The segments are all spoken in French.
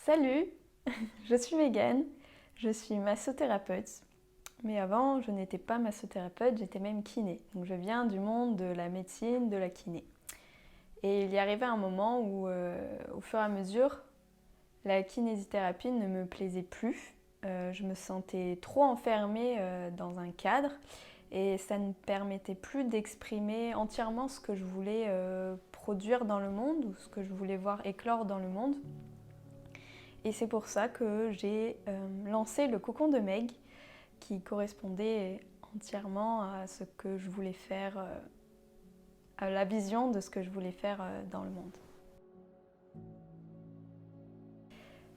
Salut, je suis Megan, je suis massothérapeute. Mais avant, je n'étais pas massothérapeute, j'étais même kiné. Donc je viens du monde de la médecine, de la kiné. Et il y arrivait un moment où, au fur et à mesure, la kinésithérapie ne me plaisait plus. Je me sentais trop enfermée dans un cadre et ça ne permettait plus d'exprimer entièrement ce que je voulais produire dans le monde ou ce que je voulais voir éclore dans le monde. Et c'est pour ça que j'ai lancé le cocon de Meg, qui correspondait entièrement à ce que je voulais faire, à la vision de ce que je voulais faire dans le monde.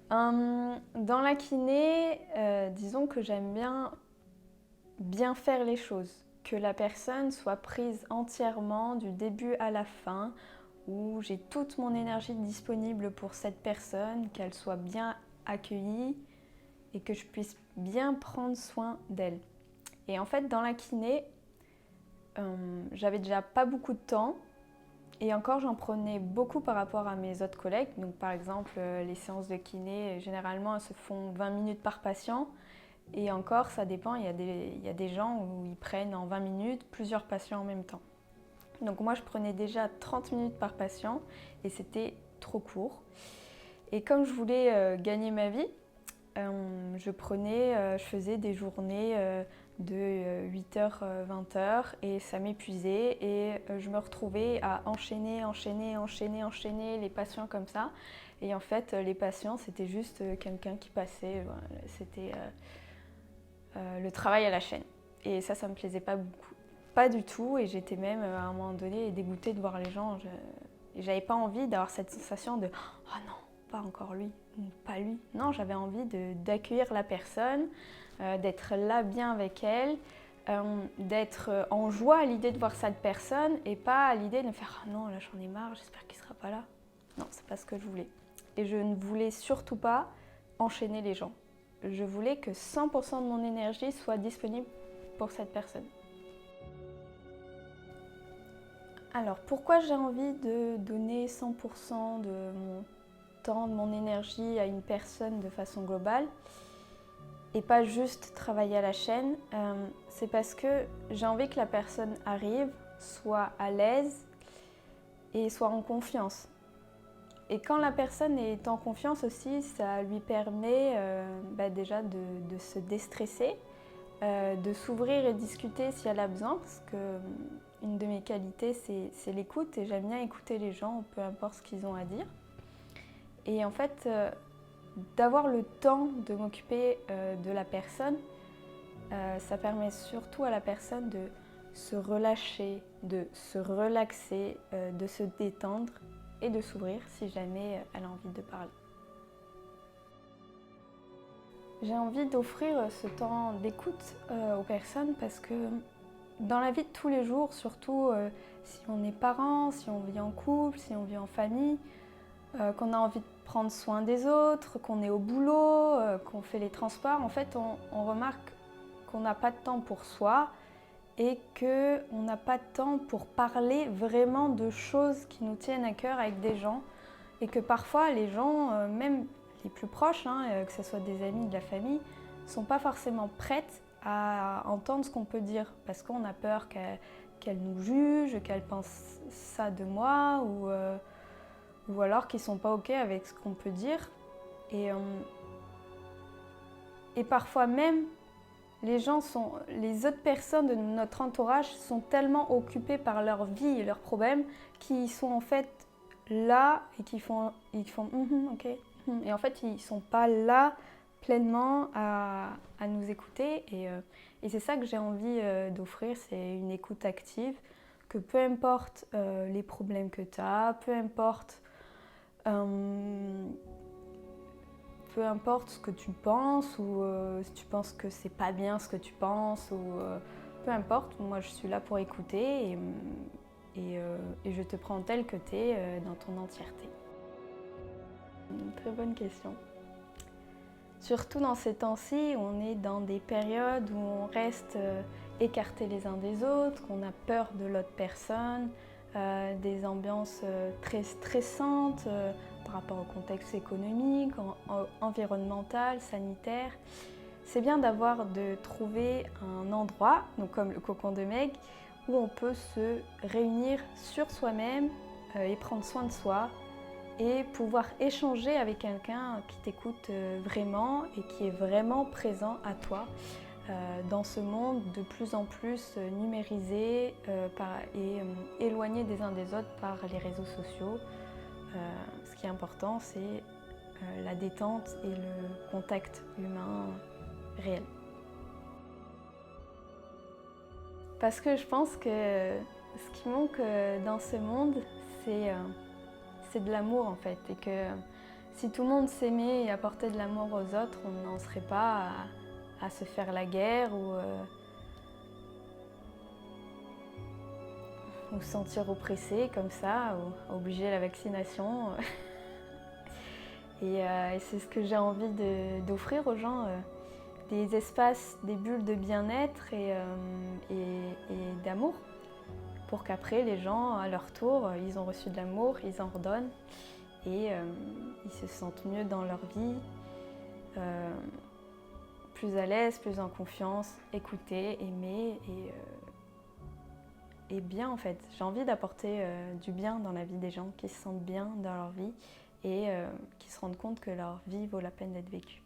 Dans la kiné, disons que j'aime bien faire les choses, que la personne soit prise entièrement du début à la fin, où j'ai toute mon énergie disponible pour cette personne, qu'elle soit bien accueillie et que je puisse bien prendre soin d'elle. Et en fait, dans la kiné, j'avais déjà pas beaucoup de temps et encore j'en prenais beaucoup par rapport à mes autres collègues. Donc par exemple, les séances de kiné, généralement, elles se font 20 minutes par patient. Et encore, ça dépend, il y a des gens où ils prennent en 20 minutes plusieurs patients en même temps. Donc moi, je prenais déjà 30 minutes par patient et c'était trop court. Et comme je voulais gagner ma vie, je faisais des journées de 8h, 20h et ça m'épuisait et je me retrouvais à enchaîner les patients comme ça. Et en fait, les patients, c'était juste quelqu'un qui passait, c'était le travail à la chaîne. Et ça me plaisait pas beaucoup, pas du tout. Et j'étais même à un moment donné dégoûtée de voir les gens. Et j'avais pas envie d'avoir cette sensation de « Oh non, pas encore lui, pas lui ». Non, j'avais envie d'accueillir la personne, d'être là bien avec elle, d'être en joie à l'idée de voir cette personne et pas à l'idée de me faire « Ah non, là j'en ai marre, j'espère qu'il sera pas là ». Non, c'est pas ce que je voulais. Et je ne voulais surtout pas enchaîner les gens. Je voulais que 100% de mon énergie soit disponible pour cette personne. Alors, pourquoi j'ai envie de donner 100% de mon temps, de mon énergie à une personne de façon globale et pas juste travailler à la chaîne, c'est parce que j'ai envie que la personne arrive, soit à l'aise et soit en confiance. Et quand la personne est en confiance aussi, ça lui permet déjà de se déstresser, de s'ouvrir et discuter si elle a besoin, parce que une de mes qualités, c'est l'écoute et j'aime bien écouter les gens, peu importe ce qu'ils ont à dire. Et en fait, d'avoir le temps de m'occuper de la personne, ça permet surtout à la personne de se relâcher, de se relaxer, de se détendre et de s'ouvrir si jamais elle a envie de parler. J'ai envie d'offrir ce temps d'écoute aux personnes parce que dans la vie de tous les jours, surtout si on est parent, si on vit en couple, si on vit en famille, qu'on a envie de prendre soin des autres, qu'on est au boulot, qu'on fait les transports, en fait on remarque qu'on n'a pas de temps pour soi et qu'on n'a pas de temps pour parler vraiment de choses qui nous tiennent à cœur avec des gens et que parfois les gens, même les plus proches, que ce soit des amis, de la famille, ne sont pas forcément prêtes à entendre ce qu'on peut dire parce qu'on a peur qu'elles nous jugent, qu'elles pensent ça de moi ou alors qu'ils ne sont pas OK avec ce qu'on peut dire. Et parfois même, les autres personnes de notre entourage sont tellement occupées par leur vie et leurs problèmes qu'ils sont en fait là et ils font OK. Et en fait, ils ne sont pas là pleinement à nous écouter. Et c'est ça que j'ai envie d'offrir, c'est une écoute active, que peu importe les problèmes que tu as, peu importe ce que tu penses ou si tu penses que c'est pas bien ce que tu penses ou peu importe, moi je suis là pour écouter et je te prends tel que tu es dans ton entièreté. Une très bonne question. Surtout dans ces temps-ci, on est dans des périodes où on reste écartés les uns des autres, qu'on a peur de l'autre personne, des ambiances très stressantes par rapport au contexte économique, environnemental, sanitaire. C'est bien de trouver un endroit, donc comme le cocon de Meg, où on peut se réunir sur soi-même et prendre soin de soi et pouvoir échanger avec quelqu'un qui t'écoute vraiment et qui est vraiment présent à toi dans ce monde de plus en plus numérisé et éloigné des uns des autres par les réseaux sociaux. Ce qui est important, c'est la détente et le contact humain réel. Parce que je pense que ce qui manque dans ce monde, c'est de l'amour en fait. Et que si tout le monde s'aimait et apportait de l'amour aux autres, on n'en serait pas à se faire la guerre ou se sentir oppressé comme ça, ou obliger à la vaccination. Et c'est ce que j'ai envie d'offrir aux gens, des espaces, des bulles de bien-être et d'amour, pour qu'après les gens, à leur tour, ils ont reçu de l'amour, ils en redonnent et ils se sentent mieux dans leur vie, plus à l'aise, plus en confiance, écoutés, aimés et bien en fait. J'ai envie d'apporter du bien dans la vie des gens, qui se sentent bien dans leur vie et qui se rendent compte que leur vie vaut la peine d'être vécue.